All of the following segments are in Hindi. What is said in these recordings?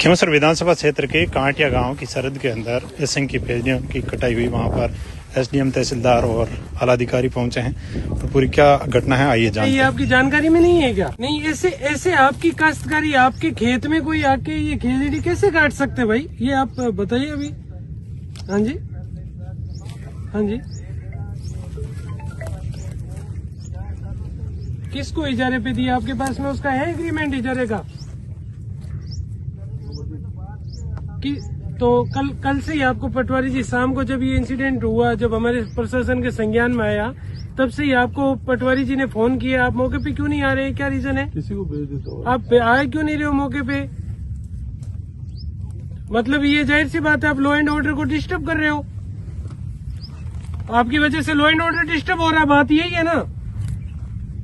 खींवसर विधानसभा क्षेत्र के कांटिया गांव की सरहद के अंदर एसएन की पेड़ियों की कटाई हुई। वहां पर एसडीएम तहसीलदार और आलाधिकारी पहुंचे हैं। तो पूरी क्या घटना है आइए जानते हैं। ये आपकी जानकारी में नहीं है क्या? नहीं, ऐसे आपकी काश्तकारी आपके खेत में कोई आके ये खेजड़ी कैसे काट सकते भाई? ये आप बताइए अभी। हाँ जी, हाँ जी, किसको इजारे पे दिया? आपके पास में उसका है एग्रीमेंट इजारे का? कि तो कल से ही आपको पटवारी जी, शाम को जब ये इंसिडेंट हुआ, जब हमारे प्रशासन के संज्ञान में आया, तब से ही आपको पटवारी जी ने फोन किया। आप मौके पे क्यों नहीं आ रहे? क्या रीजन है? किसी को भेज देता हूँ। आप आए क्यों नहीं रहे हो मौके पे? मतलब ये जाहिर सी बात है, आप लॉ एंड ऑर्डर को डिस्टर्ब कर रहे हो। आपकी वजह से लॉ एंड ऑर्डर डिस्टर्ब हो रहा है। बात यही है ना।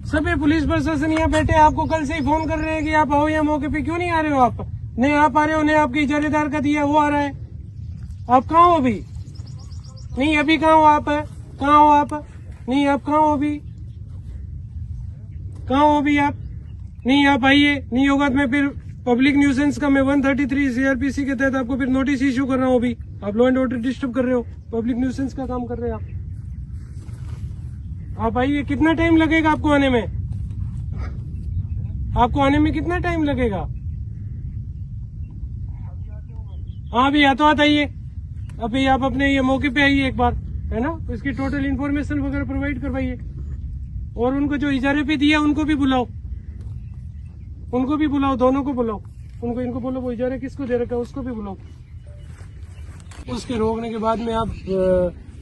सभी पुलिस प्रशासन यहाँ बैठे आपको कल से ही फोन कर रहे हैं कि आप आओ यहाँ मौके पे। क्यों नहीं आ रहे हो आप? नहीं आप आ रहे हो, नहीं आपके इजारेदार का दिया वो आ रहा है। आप कहाँ हो अभी? नहीं अभी कहाँ हो आप? कहाँ हो आप? नहीं आप कहाँ हो अभी? कहाँ हो अभी आप? नहीं आप आइए। नहीं होगा तो मैं फिर पब्लिक न्यूसेंस का मैं 133 सीआरपीसी के तहत आपको फिर नोटिस इश्यू कर रहा हूँ। अभी आप लॉ एंड ऑर्डर डिस्टर्ब कर रहे हो, पब्लिक न्यूसेंस का काम कर रहे हैं आप आइए। कितना टाइम लगेगा आपको आने में? आपको आने में कितना टाइम लगेगा? हाँ भी तो आइए अभी। आप अपने ये मौके पे आइए एक बार, है ना। तो इसकी टोटल इन्फॉर्मेशन वगैरह प्रोवाइड करवाइए। और उनको जो इजारे पे दिया उनको भी बुलाओ, उनको भी बुलाओ, दोनों को बुलाओ। उनको इनको बोलो वो इजारे किसको दे रखा है उसको भी बुलाओ। उसके रोकने के बाद में आप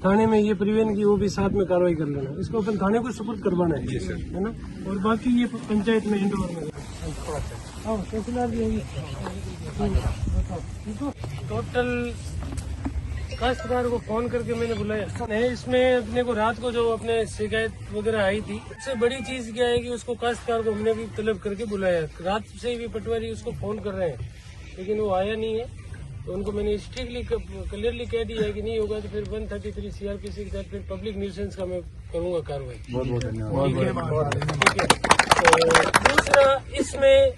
थाने में ये प्रिवेंट की वो भी साथ में कार्रवाई कर लेना। इसको अपन थाने को सुपुर्द करवाना है ना। और बाकी ये पंचायत में हैंड ओवर में तहसीलदार भी होगी। टोटल काश्तकार को फोन करके मैंने बुलाया है। इसमें अपने को रात को जो अपने शिकायत वगैरह आई थी, सबसे बड़ी चीज क्या है कि उसको काश्तकार को हमने भी तलब करके बुलाया। रात से भी पटवारी उसको फोन कर रहे हैं लेकिन वो आया नहीं है। तो उनको मैंने स्ट्रिक्टली क्लियरली कह दिया है कि नहीं होगा तो फिर 133 सीआरपीसी के तहत फिर पब्लिक न्यूसेंस का मैं करूंगा कार्रवाई। बहुत बहुत धन्यवाद। ठीक है। तो दूसरा, इसमें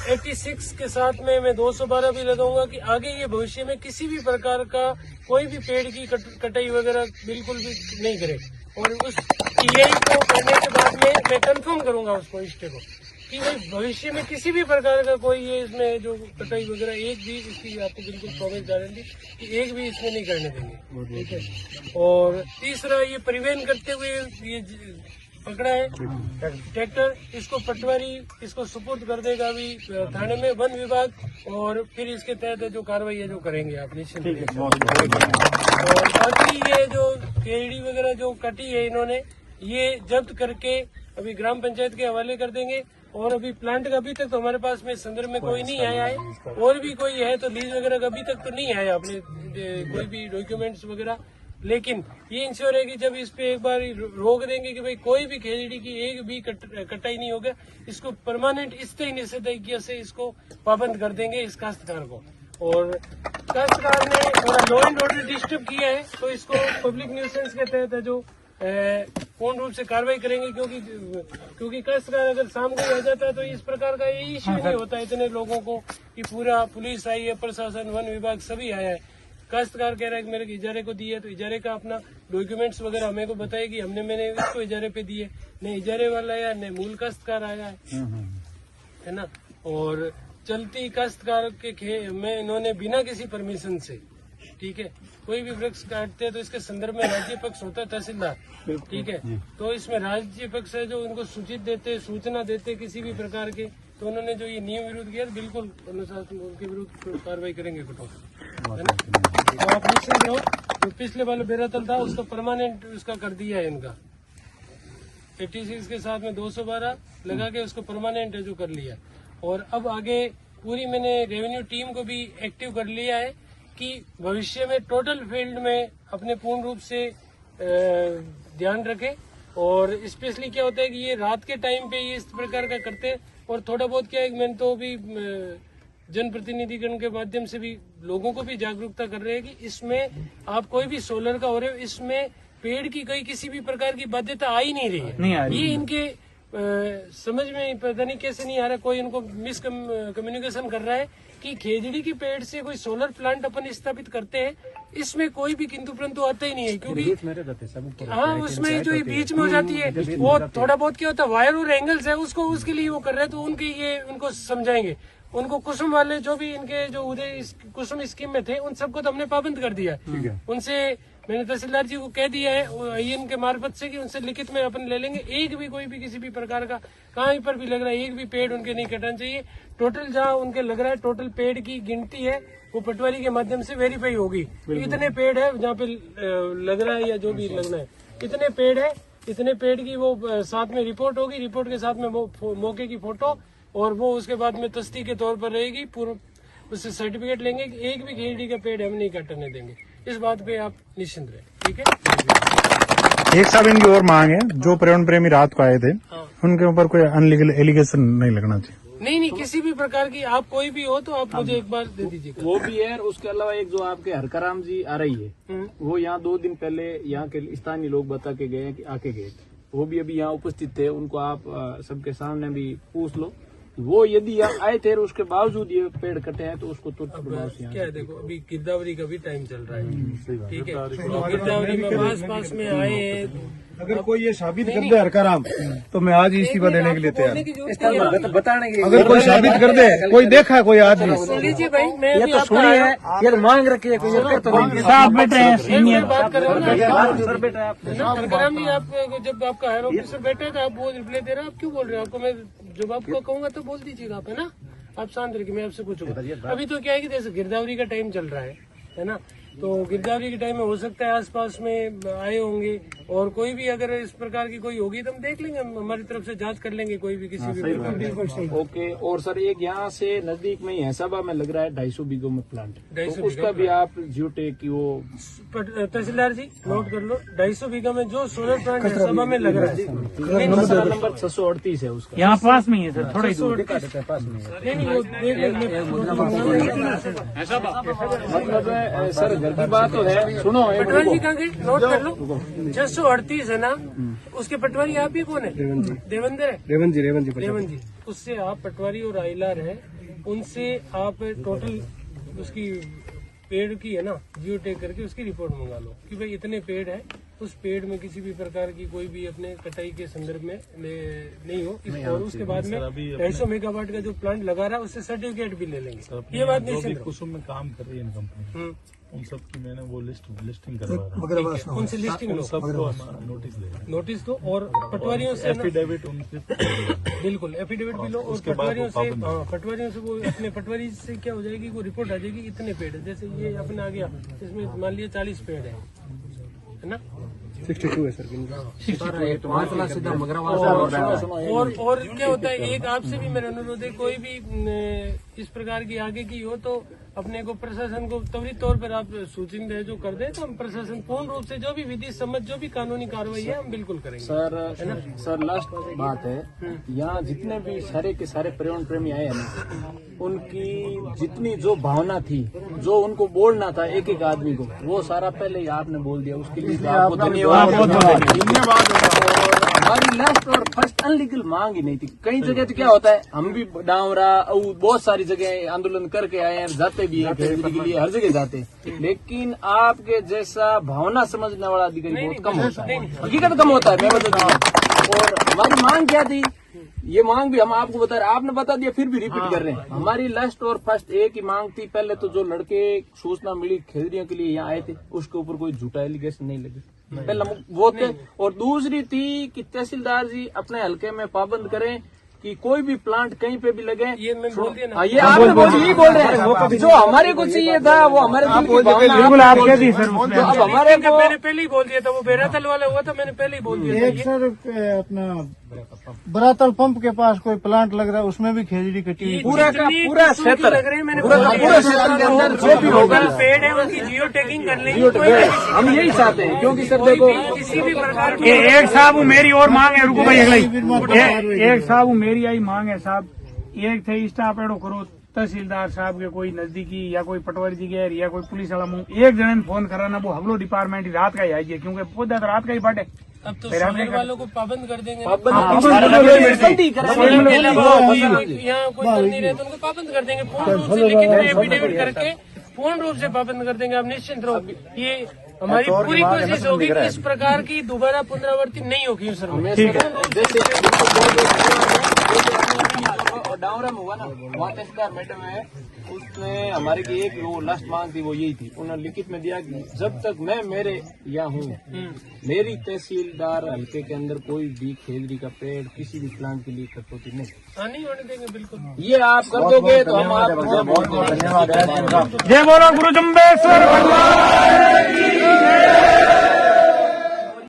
86 के साथ में मैं 212 भी लगाऊंगा कि आगे ये भविष्य में किसी भी प्रकार का कोई भी पेड़ की कटाई वगैरह बिल्कुल भी नहीं करे। और उस टीआई को करने के बाद में मैं कंफर्म करूंगा उसको, स्टे को, कि भाई भविष्य में किसी भी प्रकार का कोई ये इसमें जो कटाई वगैरह एक भी, इसकी आपको बिल्कुल प्रॉमिस गारंटी कि एक भी इसमें नहीं करने देंगे। ठीक है। और तीसरा, ये प्रिवेंट करते हुए ये पकड़ा है ट्रैक्टर, इसको पटवारी इसको सुपुर्द कर देगा अभी थाने में, वन विभाग, और फिर इसके तहत जो कार्रवाई है जो करेंगे आप निश्चित। और बाकी ये जो केड़ी वगैरह जो कटी है इन्होंने, ये जब्त करके अभी ग्राम पंचायत के हवाले कर देंगे। और अभी प्लांट का अभी तक तो हमारे पास में संदर्भ में कोई नहीं आया है। और भी कोई है तो लीज वगैरह का अभी तक तो नहीं आया अपने कोई भी डॉक्यूमेंट्स वगैरह। लेकिन ये इंश्योर है कि जब इस पे एक बार रोक देंगे कि भाई कोई भी खेजड़ी की एक भी कटाई नहीं होगा, इसको परमानेंट इस तरीके से इसको पाबंद कर देंगे इस काश्तकार को। और काश्तकार ने थोड़ा लॉ एंड ऑर्डर डिस्टर्ब किया है तो इसको पब्लिक न्यूसेंस के तहत जो पूर्ण रूप से कार्रवाई करेंगे। क्योंकि काश्तकार अगर शाम को आ जाता है तो इस प्रकार का ये इश्यू नहीं होता इतने लोगों को कि पूरा पुलिस आई है, प्रशासन, वन विभाग सभी आया है। काश्तकार कह रहा है कि मेरे इजारे को दिए तो इजारे का अपना डॉक्यूमेंट्स वगैरह हमें को बताए कि मैंने इसको इजारे पे दिए। न इजारे वाला आया न मूल काश्तकार आया है ना। और चलती काश्तकार के में इन्होंने बिना किसी परमिशन से, ठीक है, कोई भी वृक्ष काटते हैं तो इसके संदर्भ में राज्य पक्ष होता है तहसीलदार। ठीक है। तो इसमें राज्य पक्ष है जो इनको सूचित देते, सूचना देते किसी भी प्रकार के। तो उन्होंने जो ये नियम विरुद्ध किया बिल्कुल अनुशासन उनके विरुद्ध कार्रवाई करेंगे कठोर, है ना। तो आप निश्चित रहो, जो पिछले वाला बेरातल था उसको परमानेंट उसका कर दिया है इनका। 86 के साथ में 212 लगा के उसको परमानेंट जो कर लिया। और अब आगे पूरी मैंने रेवेन्यू टीम को भी एक्टिव कर लिया है कि भविष्य में टोटल फील्ड में अपने पूर्ण रूप से ध्यान रखें। और स्पेशली क्या होता है कि ये रात के टाइम पे ये इस प्रकार का करते हैं। और थोड़ा बहुत क्या है, मैंने तो भी जनप्रतिनिधिगण के माध्यम से भी लोगों को भी जागरूकता कर रहे हैं कि इसमें आप कोई भी सोलर का हो रहे हो, इसमें पेड़ की कोई किसी भी प्रकार की बाध्यता आ ही नहीं रही है। ये इनके समझ में पता नहीं कैसे नहीं आ रहा, कोई इनको मिस कम्युनिकेशन कर रहा है कि खेजड़ी के पेड़ से कोई सोलर प्लांट अपन स्थापित करते हैं, इसमें कोई भी किंतु परंतु आता ही नहीं है, क्योंकि हाँ उसमें जो ये बीच में हो जाती है वो थोड़ा बहुत क्या होता है वायर और एंगल्स है उसको उसके लिए वो कर रहे हैं, तो उनके ये उनको समझाएंगे। उनको कुसुम वाले जो भी इनके जो उदय कुसुम स्कीम में थे उन सबको तो हमने पाबंद कर दिया है। उनसे मैंने तहसीलदार जी को कह दिया है आईएन के मार्फत से कि उनसे लिखित में अपन ले लेंगे, एक भी कोई भी किसी भी प्रकार का कहीं पर भी लग रहा है एक भी पेड़ उनके नहीं कटना चाहिए। टोटल जहाँ उनके लग रहा है टोटल पेड़ की गिनती है वो पटवारी के माध्यम से वेरीफाई होगी। इतने पेड़ है जहाँ पे लग रहा है या जो भी लगना है इतने पेड़ है, इतने पेड़ की वो साथ में रिपोर्ट होगी, रिपोर्ट के साथ में वो मौके की फोटो और वो उसके बाद में तस्दीक के तौर पर रहेगी। पूर्व उससे सर्टिफिकेट लेंगे कि एक भी खेजड़ी का पेड़ हम नहीं काटने देंगे। इस बात पे आप निश्चिंत रहे, ठीक है। एक साहब इनकी और मांग है, जो पर्यावरण प्रेमी रात को आए थे उनके ऊपर कोई अनलीगल एलिगेशन नहीं लगना चाहिए। नहीं किसी भी प्रकार की आप कोई भी हो तो आप मुझे एक बार दे दीजिएगा। वो भी है, उसके अलावा एक जो आपके हरकराम जी आ रही है वो यहाँ 2 दिन पहले यहाँ के स्थानीय लोग बता के गए कि आके गए थे, वो भी अभी यहाँ उपस्थित थे। उनको आप सबके सामने भी पूछ लो, वो यदि यहाँ आए थे और उसके बावजूद ये पेड़ कटे हैं तो उसको तुरंत प्रभाव से क्या है, देखो अभी गिरदावरी का भी टाइम चल रहा है, ठीक है। तो गिरदावरी में आस पास में आए हैं, अगर कोई ये साबित कर दे हरकाराम तो मैं आज ही इस्तीफा देने के लिए तैयार हूँ। बताने की अगर कोई साबित कर दे, कोई देखा कोई आदमी, लीजिए भाई मैं ये तो सुनी है, ये तो मांग रखी है, साहब बैठे हैं बात कर रहे हो हरकराम जी। आप जब आपका हायर ऑफिसर बैठे हैं तो आप वो रिप्लाई दे रहे हैं, आप क्यों बोल रहे हो? आपको मैं जब आपको कहूंगा तो बोल दीजिएगा आप, है ना। आप शांत रहिए, मैं आपसे पूछूंगा। अभी तो क्या है कि जैसे गिरदावरी का टाइम चल रहा है ना, तो गिरदावरी के टाइम में हो सकता है आसपास में आए होंगे और कोई भी अगर इस प्रकार की कोई होगी तो हम देख लेंगे, हमारी तरफ से जांच कर लेंगे कोई भी किसी भी प्रकार की। ओके। और सर एक यहाँ से नजदीक में ही सभा में लग रहा है 250 बीघों में प्लांट, तो उसका भी आप जियोटेक की वो तहसीलदार जी नोट कर लो, 250 बीघा में जो सोलर प्लांट सभा में लग रहा है मसला नंबर 638 है उसका, यहाँ पास में ही है सर, थोड़ा ही दूर। नहीं वो देख लेंगे। मतलब सर घर की बात तो है, सुनो पटवारी जी कहाँ गए, नोट कर लो। 638 है ना, उसके पटवारी आप भी कौन है? देवेंद्र है, रेवंत जी। उससे आप पटवारी और आइलार है, उनसे आप टोटल उसकी पेड़ की है ना जियो टैग करके उसकी रिपोर्ट मंगा लो कि भाई इतने पेड़ है, उस पेड़ में किसी भी प्रकार की कोई भी अपने कटाई के संदर्भ में नहीं हो। और उसके बाद में 250 मेगावाट का जो प्लांट लगा रहा है उससे सर्टिफिकेट भी ले लेंगे। ये बात नहीं कुसुम में काम कर रही है कंपनी, उन सब की मैंने वो लिस्टिंग करवा रहा हूँ, उनसे लिस्टिंग लो, सबको नोटिस दो और पटवारियों से एफिडेविट उनसे बिल्कुल एफिडेविट भी लो और पटवारियों से वो अपने पटवारी से क्या हो जाएगी, वो रिपोर्ट आ जाएगी इतने पेड़ है। जैसे ये अपने आ गया, इसमें मान लिया 40 पेड़ है ना, 62 है सर। और क्या होता है, एक आपसे भी मेरा अनुरोध है, कोई भी इस प्रकार की आगे की हो तो अपने को प्रशासन को त्वरित तौर पर आप सूचित जो कर दे तो हम प्रशासन पूर्ण रूप से जो भी विधि सम्मत जो भी कानूनी कार्रवाई है हम बिल्कुल करेंगे। सर लास्ट बात है, यहाँ जितने भी सारे के सारे पर्यावरण प्रेमी आए हैं ना, उनकी जितनी जो भावना थी, जो उनको बोलना था एक एक आदमी को, वो सारा पहले ही आपने बोल दिया, उसके लिए आपको धन्यवाद। हमारी लास्ट और फर्स्ट अनलीगल मांग ही नहीं थी। कई जगह तो क्या होता है, हम भी डावरा बहुत सारी जगह आंदोलन करके आए हैं, जाते भी हैं खेजड़ी के लिए, हर जगह जाते हैं, लेकिन आपके जैसा भावना समझने वाला अधिकारी बहुत कम होता है, हकीकत कम होता है, मैं बता दूं। और हमारी मांग क्या थी, ये मांग भी हम आपको बता रहे, आपने बता दिया फिर भी रिपीट कर रहे हैं। हमारी लास्ट और फर्स्ट एक ही मांग थी, पहले तो जो लड़के सूचना मिली खेजड़ियों के लिए यहाँ आए थे उसके ऊपर कोई झूठा एलिगेशन नहीं लगे, पहला वो थे। और दूसरी थी कि तहसीलदार जी अपने हल्के में पाबंद करें कि कोई भी प्लांट कहीं पे भी लगे। ये मैं बोल दिया ना, ये आपने यही बोल रहे हैं, जो हमारे को चाहिए था वो हमारे बिल्कुल आप कह दी सर, तो अब हमारे को मैंने पहले ही बोल दिया था, वो बेरातल वाला हुआ था, मैंने पहले ही बोल दिया था। एक सर अपना बरातल पंप के पास कोई प्लांट लग रहा है, उसमें भी खेजड़ी कटी हुई। पूरा का पूरा क्षेत्र लग रहे हैं, मैंने पूरा क्षेत्र के अंदर जो भी होगा पेड़ है उनकी जियो टैगिंग कर लेंगे। हम यही चाहते हैं, क्योंकि सर देखो किसी भी प्रकार की एक साहब मेरी और मांग है, रुको भाई अगला एक साहब मेरी आई मांग है साहब, एक थे स्टाफ एडो करो तहसीलदार साहब के कोई नजदीकी या कोई पटवारी जी के या कोई पुलिस वाला एक जन फोन कराना, वो हमलो डिपार्टमेंट रात का ही आई है, क्योंकि पौधा तो रात का ही बाटे अब तो शहर वालों को पाबंद कर देंगे। बंदी यहाँ कोई बंद नहीं रहे तो उनको पाबंद कर देंगे, पूर्ण रूप से लिखित में एफिडेविट करके पूर्ण रूप से पाबंद कर देंगे। आप निश्चिंत रहो, ये हमारी पूरी कोशिश होगी कि इस प्रकार की दोबारा पुनरावृत्ति नहीं होगी सर। डावरा में हुआ ना, वहाँ तहसीलदार मैडम है, उसने हमारे की एक वो लास्ट मांग थी, वो यही थी, उन्होंने लिखित में दिया कि जब तक मैं मेरे यहाँ हूँ, मेरी तहसीलदार हल्के के अंदर कोई भी खेजड़ी का पेड़ किसी भी प्लांट के लिए कटौती नहीं होने देंगे बिल्कुल। ये आप कर दोगे तो हम आपको बहुत बहुत धन्यवाद। जय बोलो गुरु जम्बेश्वर भगवान की।